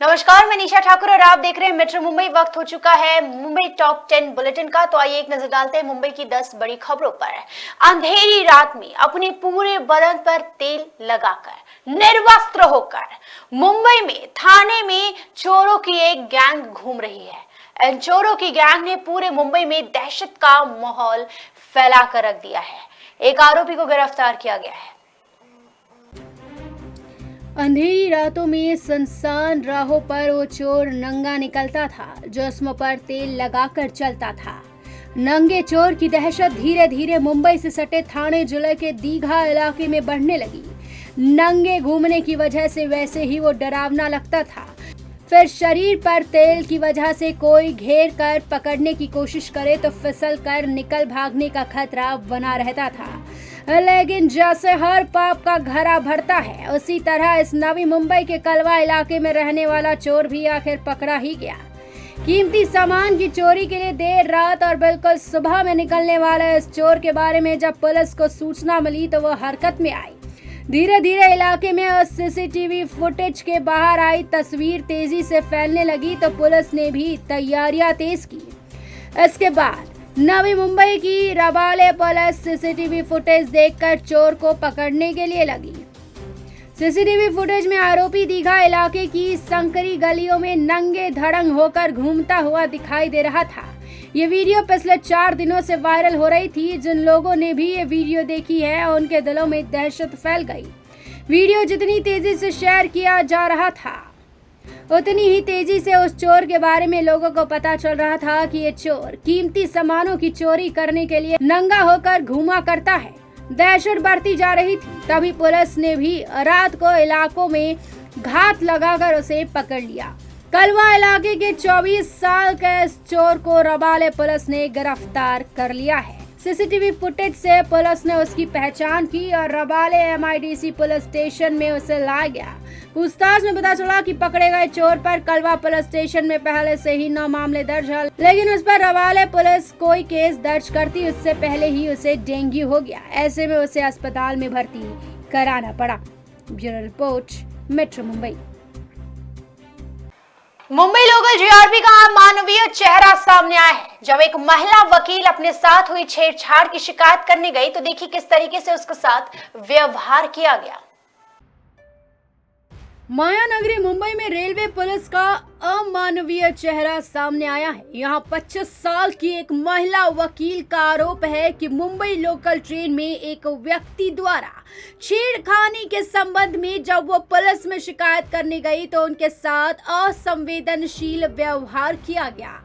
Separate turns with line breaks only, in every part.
नमस्कार, मैं निशा ठाकुर और आप देख रहे हैं मेट्रो मुंबई। वक्त हो चुका है मुंबई टॉप 10 बुलेटिन का। तो आइए एक नजर डालते हैं मुंबई की 10 बड़ी खबरों पर। अंधेरी रात में अपने पूरे बदन पर तेल लगाकर निर्वस्त्र होकर मुंबई में थाने में चोरों की एक गैंग घूम रही है। इन चोरों की गैंग ने पूरे मुंबई में दहशत का माहौल फैला कर रख दिया है। एक आरोपी को गिरफ्तार किया गया है।
अंधेरी रातों में सुनसान राहों पर वो चोर नंगा निकलता था, जिस्म पर तेल लगाकर चलता था। नंगे चोर की दहशत धीरे धीरे मुंबई से सटे थाने जिले के दीघा इलाके में बढ़ने लगी। नंगे घूमने की वजह से वैसे ही वो डरावना लगता था, फिर शरीर पर तेल की वजह से कोई घेर कर पकड़ने की कोशिश करे तो फिसल कर निकल भागने का खतरा बना रहता था। लेकिन जैसे हर पाप का घड़ा भरता है, उसी तरह इस नवी मुंबई के कलवा इलाके में रहने वाला चोर भी आखिर पकड़ा ही गया। कीमती सामान की चोरी के लिए देर रात और बिल्कुल सुबह में निकलने वाले इस चोर के बारे में जब पुलिस को सूचना मिली तो वो हरकत में आई। धीरे धीरे इलाके में उस सीसीटीवी फुटेज के बाहर आई तस्वीर तेजी से फैलने लगी तो पुलिस ने भी तैयारियां तेज की। इसके बाद नवी मुंबई की रबाले पुलिस सीसीटीवी फुटेज देखकर चोर को पकड़ने के लिए लगी। सीसीटीवी फुटेज में आरोपी दीघा इलाके की संकरी गलियों में नंगे धड़ंग होकर घूमता हुआ दिखाई दे रहा था। ये वीडियो पिछले 4 दिनों से वायरल हो रही थी। जिन लोगों ने भी ये वीडियो देखी है उनके दिलों में दहशत फैल गई। वीडियो जितनी तेजी से शेयर किया जा रहा था उतनी ही तेजी से उस चोर के बारे में लोगों को पता चल रहा था कि ये चोर कीमती सामानों की चोरी करने के लिए नंगा होकर घूमा करता है। दहशत बढ़ती जा रही थी, तभी पुलिस ने भी रात को इलाकों में घात लगाकर उसे पकड़ लिया। कलवा इलाके के 24 साल के इस चोर को रबाले पुलिस ने गिरफ्तार कर लिया है। सीसीटीवी फुटेज से पुलिस ने उसकी पहचान की और रबाले MIDC पुलिस स्टेशन में उसे लाया गया। पूछताछ में पता चला कि पकड़े गए चोर पर कलवा पुलिस स्टेशन में पहले से ही 9 मामले दर्ज है, लेकिन उस पर रबाले पुलिस कोई केस दर्ज करती उससे पहले ही उसे डेंगू हो गया। ऐसे में उसे अस्पताल में भर्ती कराना पड़ा। Bureau report, metro Mumbai.
Mumbai local GRP का मानवीय चेहरा सामने आया है। जब एक महिला वकील अपने साथ हुई छेड़छाड़ की शिकायत करने गई तो देखिए किस तरीके से उसके साथ व्यवहार किया गया।
माया नगरी मुंबई में रेलवे पुलिस का अमानवीय चेहरा सामने आया है। यहाँ 25 साल की एक महिला वकील का आरोप है कि मुंबई लोकल ट्रेन में एक व्यक्ति द्वारा छेड़खानी के संबंध में जब वो पुलिस में शिकायत करने गई तो उनके साथ असंवेदनशील व्यवहार किया गया।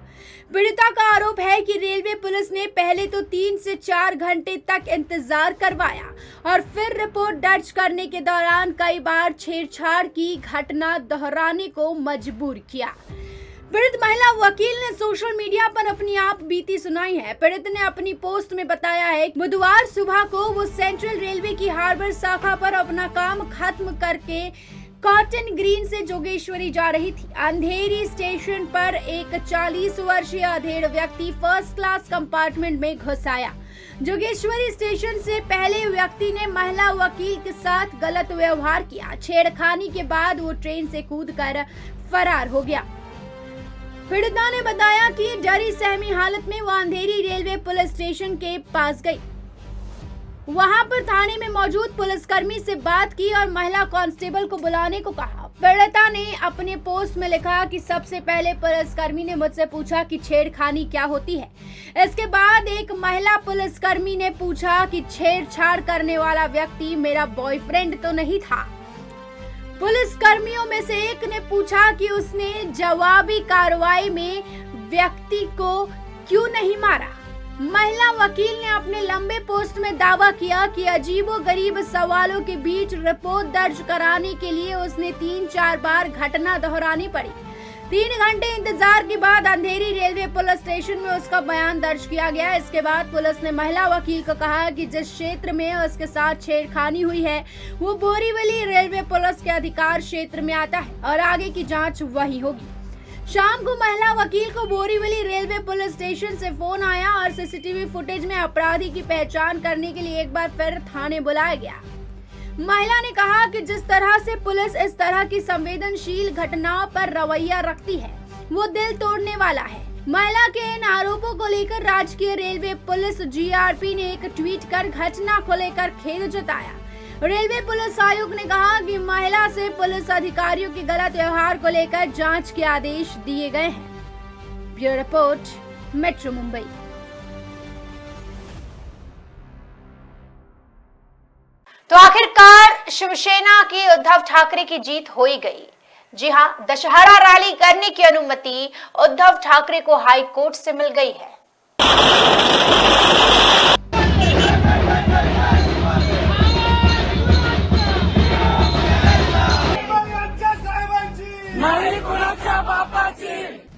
पीड़िता का आरोप है कि रेलवे पुलिस ने पहले तो 3 से 4 घंटे तक इंतजार करवाया और फिर रिपोर्ट दर्ज करने के दौरान कई बार छेड़छाड़ की घटना दोहराने को मजबूर किया। पीड़ित महिला वकील ने सोशल मीडिया पर अपनी आप बीती सुनाई है। पीड़ित ने अपनी पोस्ट में बताया है कि बुधवार सुबह को वो सेंट्रल रेलवे की हार्बर शाखा पर अपना काम खत्म करके कॉटन ग्रीन से जोगेश्वरी जा रही थी। अंधेरी स्टेशन पर एक 40 वर्षीय अधेड़ व्यक्ति फर्स्ट क्लास कंपार्टमेंट में घुस आया। जोगेश्वरी स्टेशन से पहले व्यक्ति ने महिला वकील के साथ गलत व्यवहार किया। छेड़खानी के बाद वो ट्रेन से कूदकर फरार हो गया। पीड़िता ने बताया कि डरी सहमी हालत में वो अंधेरी रेलवे पुलिस स्टेशन के पास गई। वहां पर थाने में मौजूद पुलिसकर्मी से बात की और महिला कांस्टेबल को बुलाने को कहा। पीड़िता ने अपने पोस्ट में लिखा कि सबसे पहले पुलिसकर्मी ने मुझसे पूछा कि छेड़खानी क्या होती है। इसके बाद एक महिला पुलिसकर्मी ने पूछा कि छेड़छाड़ करने वाला व्यक्ति मेरा बॉयफ्रेंड तो नहीं था। पुलिसकर्मियों में से एक ने पूछा कि उसने जवाबी कार्रवाई में व्यक्ति को क्यों नहीं मारा। महिला वकील ने अपने लंबे पोस्ट में दावा किया कि अजीबोगरीब सवालों के बीच रिपोर्ट दर्ज कराने के लिए उसने 3-4 बार घटना दोहरानी पड़ी। 3 घंटे इंतजार के बाद अंधेरी रेलवे पुलिस स्टेशन में उसका बयान दर्ज किया गया। इसके बाद पुलिस ने महिला वकील को कहा कि जिस क्षेत्र में उसके साथ छेड़खानी हुई है वो बोरीवली रेलवे पुलिस के अधिकार क्षेत्र में आता है और आगे की जाँच वही होगी। शाम को महिला वकील को बोरीवली रेलवे पुलिस स्टेशन से फोन आया और सीसीटीवी फुटेज में अपराधी की पहचान करने के लिए एक बार फिर थाने बुलाया गया। महिला ने कहा कि जिस तरह से पुलिस इस तरह की संवेदनशील घटनाओं पर रवैया रखती है वो दिल तोड़ने वाला है। महिला के इन आरोपों को लेकर राजकीय रेलवे पुलिस जीआरपी ने एक ट्वीट कर घटना को लेकर खेद जताया। रेलवे पुलिस आयुक्त ने कहा कि महिला से पुलिस अधिकारियों के गलत व्यवहार को लेकर जांच के आदेश दिए गए हैं। Bureau report, metro Mumbai.
तो आखिरकार शिवसेना की उद्धव ठाकरे की जीत हो ही गई। जी हां, दशहरा रैली करने की अनुमति उद्धव ठाकरे को हाई कोर्ट से मिल गई है।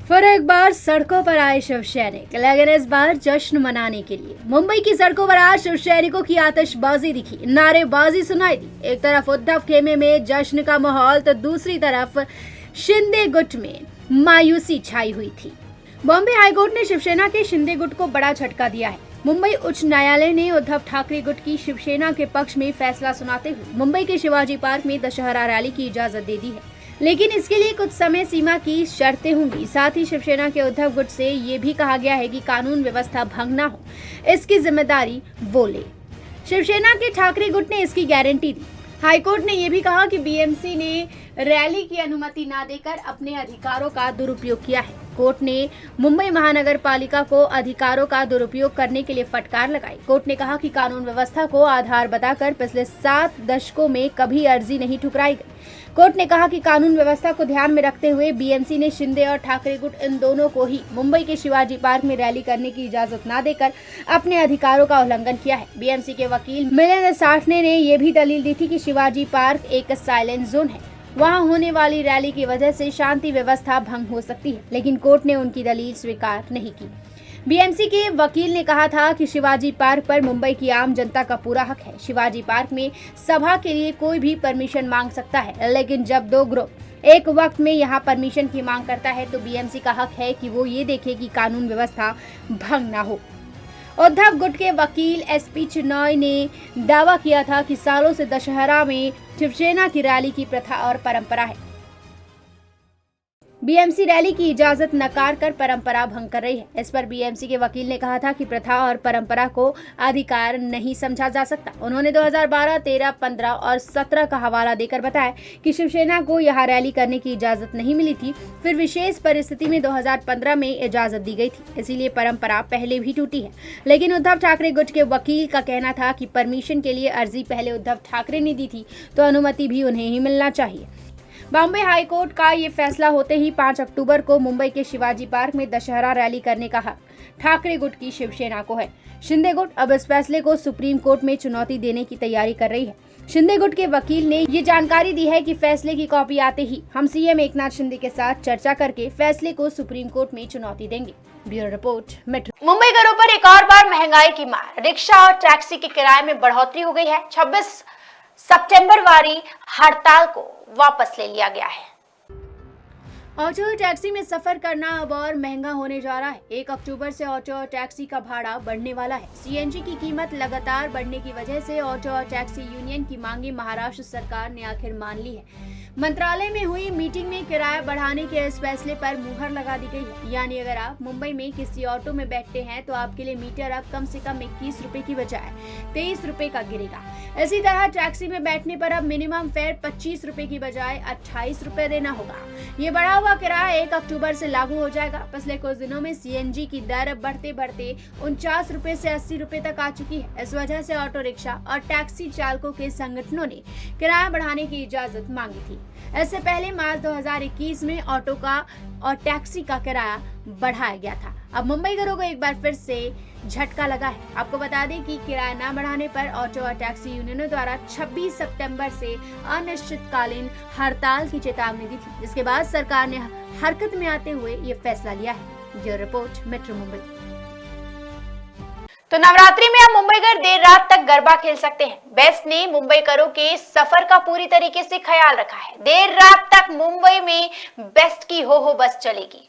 फिर एक बार सड़कों पर आए शिव सैनिक, लेकिन इस बार जश्न मनाने के लिए। मुंबई की सड़कों पर आज शिव सैनिकों की आतिशबाजी दिखी, नारेबाजी सुनाई दी। एक तरफ उद्धव खेमे में जश्न का माहौल तो दूसरी तरफ शिंदे गुट में मायूसी छाई हुई थी। बॉम्बे हाईकोर्ट ने शिवसेना के शिंदे गुट को बड़ा झटका दिया है। मुंबई उच्च न्यायालय ने उद्धव ठाकरे गुट की शिवसेना के पक्ष में फैसला सुनाते हुए मुंबई के शिवाजी पार्क में दशहरा रैली की इजाजत दे दी है, लेकिन इसके लिए कुछ समय सीमा की शर्तें होंगी। साथ ही शिवसेना के उद्धव गुट से ये भी कहा गया है कि कानून व्यवस्था भंग न हो, इसकी जिम्मेदारी वो ले। शिवसेना के ठाकरे गुट ने इसकी गारंटी दी। हाईकोर्ट ने यह भी कहा कि बीएमसी ने रैली की अनुमति न देकर अपने अधिकारों का दुरुपयोग किया है। कोर्ट ने मुंबई महानगर पालिका को अधिकारों का दुरुपयोग करने के लिए फटकार लगाई। कोर्ट ने कहा कि कानून व्यवस्था को आधार बताकर पिछले 7 दशकों में कभी अर्जी नहीं ठुकराई गई। कोर्ट ने कहा कि कानून व्यवस्था को ध्यान में रखते हुए बीएमसी ने शिंदे और ठाकरे गुट इन दोनों को ही मुंबई के शिवाजी पार्क में रैली करने की इजाजत न देकर अपने अधिकारों का उल्लंघन किया है। बीएमसी के वकील मिलिंद साठने ने यह भी दलील दी थी कि शिवाजी पार्क एक साइलेंट जोन है, वहां होने वाली रैली की वजह से शांति व्यवस्था भंग हो सकती है, लेकिन कोर्ट ने उनकी दलील स्वीकार नहीं की। बीएमसी के वकील ने कहा था कि शिवाजी पार्क पर मुंबई की आम जनता का पूरा हक है। शिवाजी पार्क में सभा के लिए कोई भी परमिशन मांग सकता है, लेकिन जब 2 ग्रुप एक वक्त में यहां परमिशन की मांग करता है तो बीएमसी का हक है कि वो ये देखे कि कानून व्यवस्था भंग ना हो। उद्धव गुट के वकील एसपी चिनॉय ने दावा किया था कि सालों से दशहरा में शिवसेना की रैली की प्रथा और परंपरा है। बीएमसी रैली की इजाजत नकार कर परंपरा भंग कर रही है। इस पर बीएमसी के वकील ने कहा था कि प्रथा और परंपरा को अधिकार नहीं समझा जा सकता। उन्होंने 2012, 13, 15 और 17 का हवाला देकर बताया कि शिवसेना को यहां रैली करने की इजाजत नहीं मिली थी, फिर विशेष परिस्थिति में 2015 में इजाजत दी गई थी, इसीलिए परंपरा पहले भी टूटी है। लेकिन उद्धव ठाकरे गुट के वकील का कहना था कि परमिशन के लिए अर्जी पहले उद्धव ठाकरे ने दी थी, तो अनुमति भी उन्हें ही मिलना चाहिए। बॉम्बे हाईकोर्ट का ये फैसला होते ही 5 अक्टूबर को मुंबई के शिवाजी पार्क में दशहरा रैली करने का हक ठाकरे गुट की शिवसेना को है। शिंदे गुट अब इस फैसले को सुप्रीम कोर्ट में चुनौती देने की तैयारी कर रही है। शिंदे गुट के वकील ने ये जानकारी दी है कि फैसले की कॉपी आते ही हम सीएम एकनाथ शिंदे के साथ चर्चा करके फैसले को सुप्रीम कोर्ट में चुनौती देंगे। Bureau report, metro.
मुंबई घरों पर एक और बार महंगाई की मार। रिक्शा और टैक्सी के किराए में बढ़ोतरी हो गई है। 26 सितंबर वाली हड़ताल को वापस ले लिया गया है।
ऑटो और टैक्सी में सफर करना अब और महंगा होने जा रहा है। 1 अक्टूबर से ऑटो और टैक्सी का भाड़ा बढ़ने वाला है। सीएनजी की कीमत लगातार बढ़ने की वजह से ऑटो और टैक्सी यूनियन की मांगे महाराष्ट्र सरकार ने आखिर मान ली है। मंत्रालय में हुई मीटिंग में किराया बढ़ाने के इस फैसले पर मुहर लगा दी गई है। यानी अगर आप मुंबई में किसी ऑटो में बैठते हैं तो आपके लिए मीटर अब कम से कम 21 रुपए की बजाय 23 रुपए का गिरेगा। इसी तरह टैक्सी में बैठने पर अब मिनिमम फेयर 25 रुपए की बजाय 28 रुपए देना होगा। ये बढ़ा हुआ किराया 1 अक्टूबर से लागू हो जाएगा। पिछले कुछ दिनों में सीएनजी की दर बढ़ते बढ़ते 49 रुपए से 80 रुपए तक आ चुकी है। इस वजह से ऑटो रिक्शा और टैक्सी चालकों के संगठनों ने किराया बढ़ाने की इजाजत मांगी थी। इससे पहले मार्च 2021 में ऑटो का और टैक्सी का किराया बढ़ाया गया था। अब मुंबई घरों को एक बार फिर से झटका लगा है। आपको बता दें कि किराया न बढ़ाने पर ऑटो और टैक्सी यूनियनों द्वारा 26 सितंबर से अनिश्चितकालीन हड़ताल की चेतावनी दी थी, जिसके बाद सरकार ने हरकत में आते हुए ये फैसला लिया है। ये रिपोर्ट, मेट्रो मुंबई।
तो नवरात्रि में आप मुंबईकर देर रात तक गरबा खेल सकते हैं। बेस्ट ने मुंबईकरों के सफर का पूरी तरीके से ख्याल रखा है। देर रात तक मुंबई में बेस्ट की हो बस चलेगी।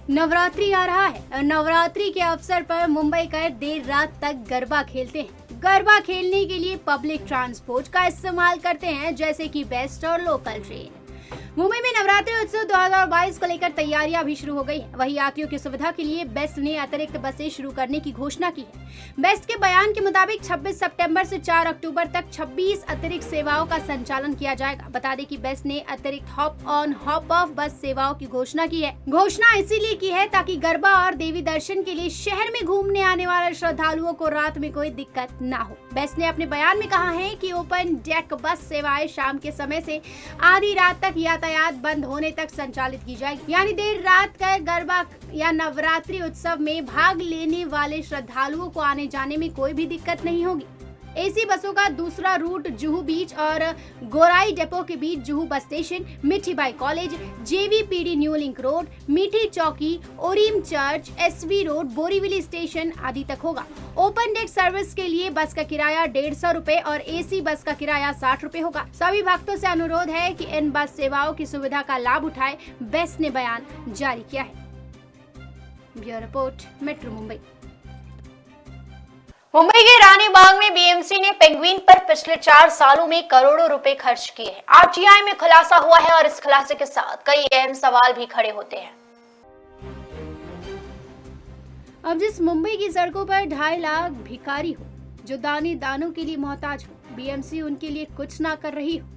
नवरात्रि आ रहा है और नवरात्रि के अवसर पर मुंबई का देर रात तक गरबा खेलते हैं। गरबा खेलने के लिए पब्लिक ट्रांसपोर्ट का इस्तेमाल करते हैं, जैसे कि बेस्ट और लोकल ट्रेन। मुंबई में नवरात्रि उत्सव 2022 को लेकर तैयारियां भी शुरू हो गई है। वहीं यात्रियों की सुविधा के लिए बेस्ट ने अतिरिक्त बसें शुरू करने की घोषणा की है। बेस्ट के बयान के मुताबिक 26 सितंबर से 4 अक्टूबर तक 26 अतिरिक्त सेवाओं का संचालन किया जाएगा। बता दें कि बेस्ट ने अतिरिक्त हॉप ऑन हॉप ऑफ बस सेवाओं की घोषणा की है। घोषणा इसीलिए की है ताकि गरबा और देवी दर्शन के लिए शहर में घूमने आने वाले श्रद्धालुओं को रात में कोई दिक्कत न हो। बेस्ट ने अपने बयान में कहा है कि ओपन डेक बस सेवाएं शाम के समय से आधी रात तक यातायात बंद होने तक संचालित की जाएगी। यानी देर रात का गरबा या नवरात्रि उत्सव में भाग लेने वाले श्रद्धालुओं को आने जाने में कोई भी दिक्कत नहीं होगी। एसी बसों का दूसरा रूट जुहू बीच और गोराई डिपो के बीच Juhu bus station, Mithibai college, JVPD new link road, Mithi Chowki, Orlem church, SV road, Borivali station आदि तक होगा। ओपन डेक सर्विस के लिए बस का किराया 150 रुपए और एसी बस का किराया 60 रुपए होगा। सभी भक्तों से अनुरोध है कि इन बस सेवाओं की सुविधा का लाभ उठाए, बेस्ट ने बयान जारी किया है। Bureau report, metro Mumbai.
Mumbai के रानी बाग में बीएमसी ने पेंगुइन पर पिछले 4 सालों में करोड़ों रुपए खर्च किए हैं। आरटीआई में खुलासा हुआ है और इस खुलासे के साथ कई अहम सवाल भी खड़े होते हैं।
अब जिस मुंबई की सड़कों पर 2.5 लाख भिखारी हो, जो दाने दानों के लिए मोहताज हो, बीएमसी उनके लिए कुछ ना कर रही हो,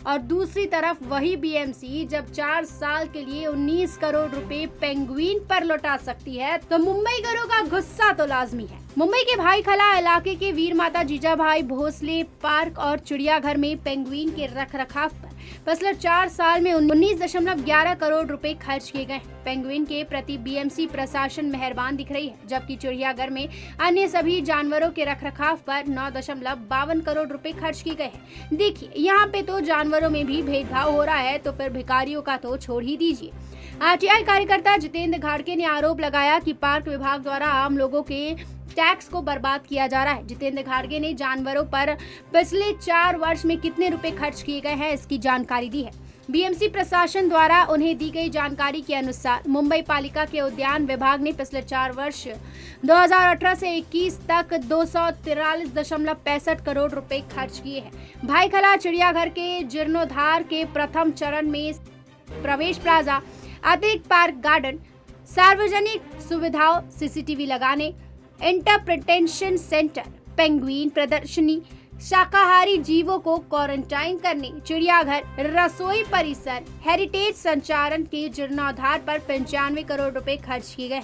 और दूसरी तरफ वही बीएमसी जब 4 साल के लिए 19 करोड़ रुपए पेंगुइन पर लौटा सकती है, तो मुंबई करों का गुस्सा तो लाजमी है। मुंबई के भाईखला इलाके के वीर माता जीजाभाई भोसले पार्क और चिड़ियाघर में पेंगुइन के रखरखाव पर पिछले 4 साल में 19.11 करोड़ रुपए खर्च किए गए। पेंगुइन के प्रति बीएमसी प्रशासन मेहरबान दिख रही है, जबकि चिड़ियाघर में अन्य सभी जानवरों के रखरखाव पर 9.52 करोड़ रुपए खर्च किए गए हैं। देखिए, यहाँ पे तो जानवरों में भी भेदभाव हो रहा है, तो फिर भिखारियों का तो छोड़ ही दीजिए। आरटीआई कार्यकर्ता जितेंद्र घाड़के ने आरोप लगाया कि पार्क विभाग द्वारा आम लोगों के टैक्स को बर्बाद किया जा रहा है। जितेंद्र घाड़के ने जानवरों पर पिछले 4 वर्ष में कितने रुपए खर्च किए गए हैं, इसकी जानकारी दी है। बीएमसी प्रशासन द्वारा उन्हें दी गई जानकारी के अनुसार मुंबई पालिका के उद्यान विभाग ने पिछले 4 वर्ष 2018 से 21 तक 243.65 करोड़ रुपए खर्च किए हैं। भाईखला चिड़ियाघर के जीर्णोद्धार के प्रथम चरण में प्रवेश प्लाजा, अतिरिक्त पार्क गार्डन, सार्वजनिक सुविधाओं, सीसीटीवी लगाने, इंटरप्रिटेशन सेंटर, पेंगुइन प्रदर्शनी, शाकाहारी जीवों को क्वारंटाइन करने, चिड़ियाघर, रसोई परिसर, हेरिटेज संचालन के जीर्णोद्धार पर 95 करोड़ रुपए खर्च किए गए।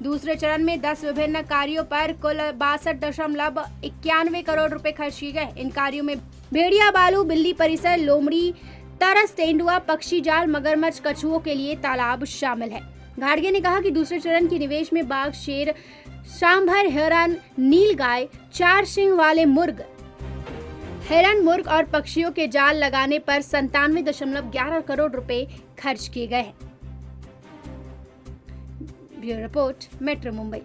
दूसरे चरण में 10 विभिन्न कार्यों पर कुल 62.91 करोड़ रुपए खर्च किए गए। इन कार्यों में भेड़िया बालू, बिल्ली परिसर, लोमड़ी, तरस, तेंदुआ, पक्षी जाल, मगरमच्छ, कछुओं के लिए तालाब शामिल है। घाड़के ने कहा कि दूसरे चरण के निवेश में बाघ, शेर, सांभर, हिरन, नीलगाय, 4 सिंग वाले मुर्ग, हिरन, मुर्ग और पक्षियों के जाल लगाने पर 97.11 करोड़ रुपए खर्च किए गए हैं। Bureau report, metro Mumbai.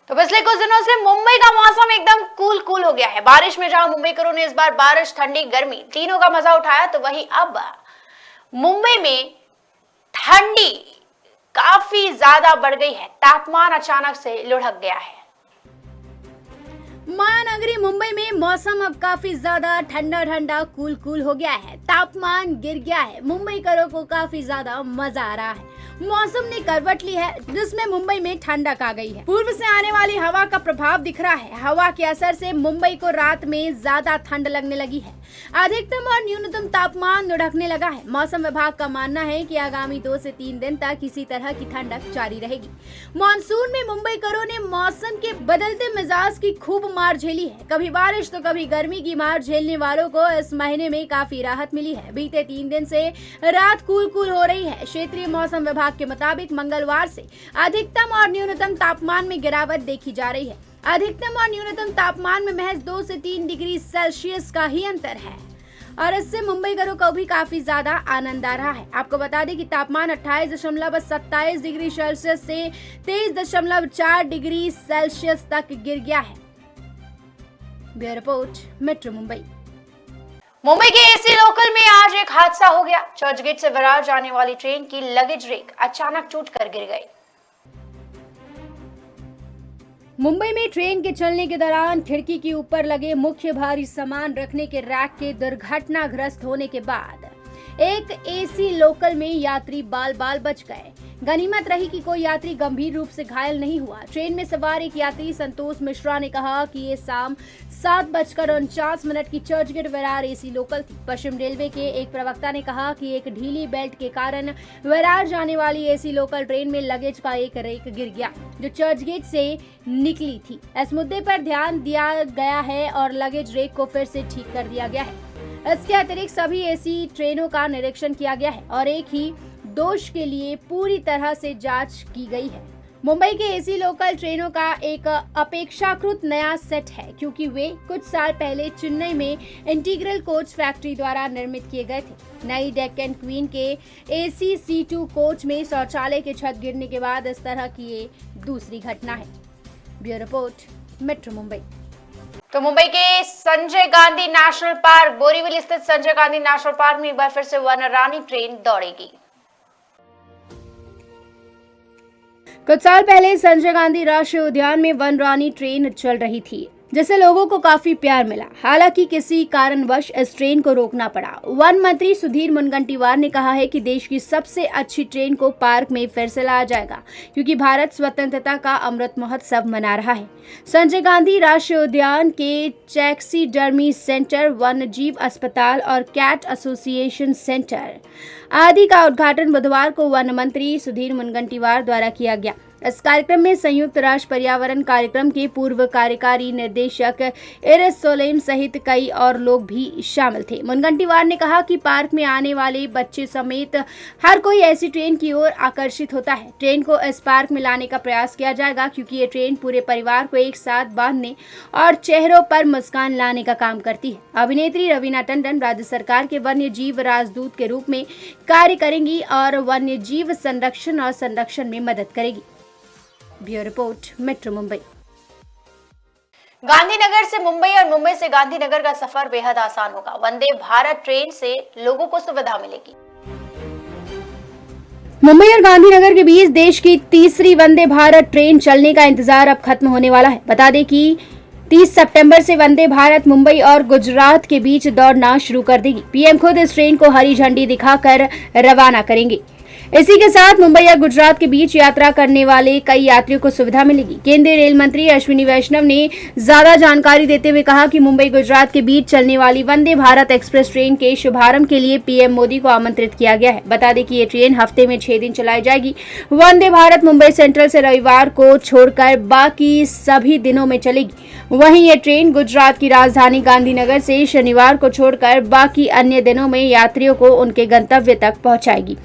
तो पिछले कुछ दिनों से मुंबई का मौसम एकदम कूल हो गया है। बारिश में जहां मुंबईकरों ने इस बार बारिश, ठंडी, गर्मी तीनों का मजा उठाया, तो वहीं अब मुंबई में ठंडी काफी ज्यादा बढ़ गई है। तापमान अचानक से लुढ़क गया है।
महानगरी मुंबई में मौसम अब काफी ज्यादा ठंडा कूल हो गया है। तापमान गिर गया है। मुंबईकरों को काफी ज्यादा मजा आ रहा है। मौसम ने करवट ली है, जिसमें मुंबई में ठंडक आ गई है। पूर्व से आने वाली हवा का प्रभाव दिख रहा है। हवा के असर से मुंबई को रात में ज्यादा ठंड लगने लगी है। अधिकतम और न्यूनतम तापमान लुढ़कने लगा है। मौसम विभाग का मानना है कि आगामी 2 से 3 दिन तक इसी तरह की ठंडक जारी रहेगी। मानसून में मुंबईकरों ने मौसम के बदलते मिजाज की खूब मार झेली है। कभी बारिश तो कभी गर्मी की मार झेलने वालों को इस महीने में काफी राहत मिली है। बीते 3 दिन से रात कूल हो रही है। क्षेत्रीय मौसम विभाग के मुताबिक मंगलवार से अधिकतम और न्यूनतम तापमान में गिरावट देखी जा रही है। अधिकतम और न्यूनतम तापमान में महज 2 से 3 डिग्री सेल्सियस का ही अंतर है और इससे मुंबईकरों को भी काफी ज्यादा आनंद आ रहा है। आपको बता दें कि तापमान 28.27 डिग्री सेल्सियस से 23.4 डिग्री सेल्सियस तक गिर गया है। Bureau report, metro Mumbai.
Mumbai के एसी लोकल में आज एक हादसा हो गया। चर्चगेट से विरार जाने वाली ट्रेन की लगेज रैक अचानक टूटकर गिर गई।
मुंबई में ट्रेन के चलने के दौरान खिड़की के ऊपर लगे मुख्य भारी सामान रखने के रैक के दुर्घटनाग्रस्त होने के बाद एक एसी लोकल में यात्री बाल बाल बच गए। गनीमत रही कि कोई यात्री गंभीर रूप से घायल नहीं हुआ। ट्रेन में सवार एक यात्री संतोष मिश्रा ने कहा कि ये शाम 7:49 की चर्चगेट विरार एसी लोकल थी। पश्चिम रेलवे के एक प्रवक्ता ने कहा कि एक ढीली बेल्ट के कारण विरार जाने वाली एसी लोकल ट्रेन में लगेज का एक रैक गिर गया जो चर्चगेट से निकली थी। इस मुद्दे पर ध्यान दिया गया है और लगेज रैक को फिर से ठीक कर दिया गया है। इसके अतिरिक्त सभी एसी ट्रेनों का निरीक्षण किया गया है और एक ही दोष के लिए पूरी तरह से जांच की गई है। मुंबई के एसी लोकल ट्रेनों का एक अपेक्षाकृत नया सेट है क्योंकि वे कुछ साल पहले चेन्नई में इंटीग्रल कोच फैक्ट्री द्वारा निर्मित किए गए थे। नई डेक्कन क्वीन के एसी C2 कोच में शौचालय के छत गिरने के बाद इस तरह की ये दूसरी घटना है। Bureau report, metro Mumbai.
तो मुंबई के संजय गांधी नेशनल पार्क, बोरीवली स्थित संजय गांधी नेशनल पार्क में एक बार फिर से वनरानी ट्रेन दौड़ेगी।
कुछ साल पहले संजय गांधी राष्ट्रीय उद्यान में वनरानी ट्रेन चल रही थी जिससे लोगों को काफी प्यार मिला। हालांकि किसी कारणवश इस ट्रेन को रोकना पड़ा। वन मंत्री सुधीर मुनगंटीवार ने कहा है कि देश की सबसे अच्छी ट्रेन को पार्क में फिर से लाया जाएगा क्योंकि भारत स्वतंत्रता का अमृत महोत्सव मना रहा है। संजय गांधी राष्ट्रीय उद्यान के टैक्सीडर्मी सेंटर, वन्य जीव अस्पताल और कैट एसोसिएशन सेंटर आदि का उद्घाटन बुधवार को वन मंत्री सुधीर मुनगंटीवार द्वारा किया गया। इस कार्यक्रम में संयुक्त राष्ट्र पर्यावरण कार्यक्रम के पूर्व कार्यकारी निदेशक इरिस सोलेम सहित कई और लोग भी शामिल थे। मुनगंटीवार ने कहा कि पार्क में आने वाले बच्चे समेत हर कोई ऐसी ट्रेन की ओर आकर्षित होता है। ट्रेन को इस पार्क में लाने का प्रयास किया जाएगा क्योंकि ये ट्रेन पूरे परिवार को एक साथ बांधने और चेहरों पर मुस्कान लाने का काम करती है। अभिनेत्री रवीना टंडन राज्य सरकार के वन्य जीव राजदूत के रूप में कार्य करेंगी और वन्य जीव संरक्षण और संरक्षण में मदद करेगी। Bureau report, metro Mumbai.
Gandhinagar से मुंबई और मुंबई से गांधीनगर का सफर बेहद आसान होगा। वंदे भारत ट्रेन से लोगों को सुविधा मिलेगी।
मुंबई और गांधीनगर के बीच देश की तीसरी वंदे भारत ट्रेन चलने का इंतजार अब खत्म होने वाला है। बता दें कि 30 सितंबर से वंदे भारत मुंबई और गुजरात के बीच दौड़ना शुरू कर देगी। पीएम खुद इस ट्रेन को हरी झंडी दिखाकर रवाना करेंगे। इसी के साथ मुंबई और गुजरात के बीच यात्रा करने वाले कई यात्रियों को सुविधा मिलेगी। केंद्रीय रेल मंत्री अश्विनी वैष्णव ने ज्यादा जानकारी देते हुए कहा कि मुंबई गुजरात के बीच चलने वाली वंदे भारत एक्सप्रेस ट्रेन के शुभारंभ के लिए पीएम मोदी को आमंत्रित किया गया है। बता दें कि ये ट्रेन हफ्ते में 6 दिन चलाई जाएगी। वंदे भारत मुंबई सेंट्रल से रविवार को छोड़कर बाकी सभी दिनों में चलेगी। वहीं ये ट्रेन गुजरात की राजधानी गांधीनगर से शनिवार को छोड़कर बाकी अन्य दिनों में यात्रियों को उनके गंतव्य तक पहुंचाएगी।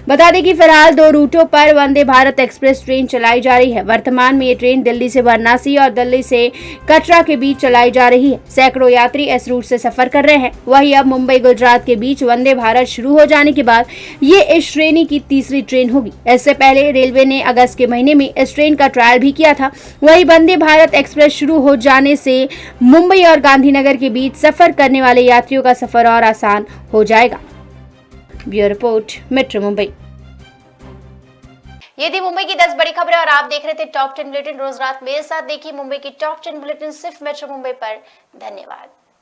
बता दें कि फिलहाल 2 रूटों पर वंदे भारत एक्सप्रेस ट्रेन चलाई जा रही है। वर्तमान में ये ट्रेन दिल्ली से वाराणसी और दिल्ली से कटरा के बीच चलाई जा रही है। सैकड़ों यात्री इस रूट से सफर कर रहे हैं। वहीं अब मुंबई गुजरात के बीच वंदे भारत शुरू हो जाने के बाद ये इस श्रेणी की तीसरी ट्रेन होगी। इससे पहले रेलवे ने अगस्त के महीने में इस ट्रेन का ट्रायल भी किया था। वहीं वंदे भारत एक्सप्रेस शुरू हो जाने से मुंबई और गांधीनगर के बीच सफर करने वाले यात्रियों का सफर और आसान हो जाएगा। Bureau report, metro Mumbai.
ये थी मुंबई की 10 बड़ी खबरें और आप देख रहे थे टॉप 10 बुलेटिन। रोज रात मेरे साथ देखिए मुंबई की टॉप 10 बुलेटिन सिर्फ मेट्रो मुंबई पर। धन्यवाद।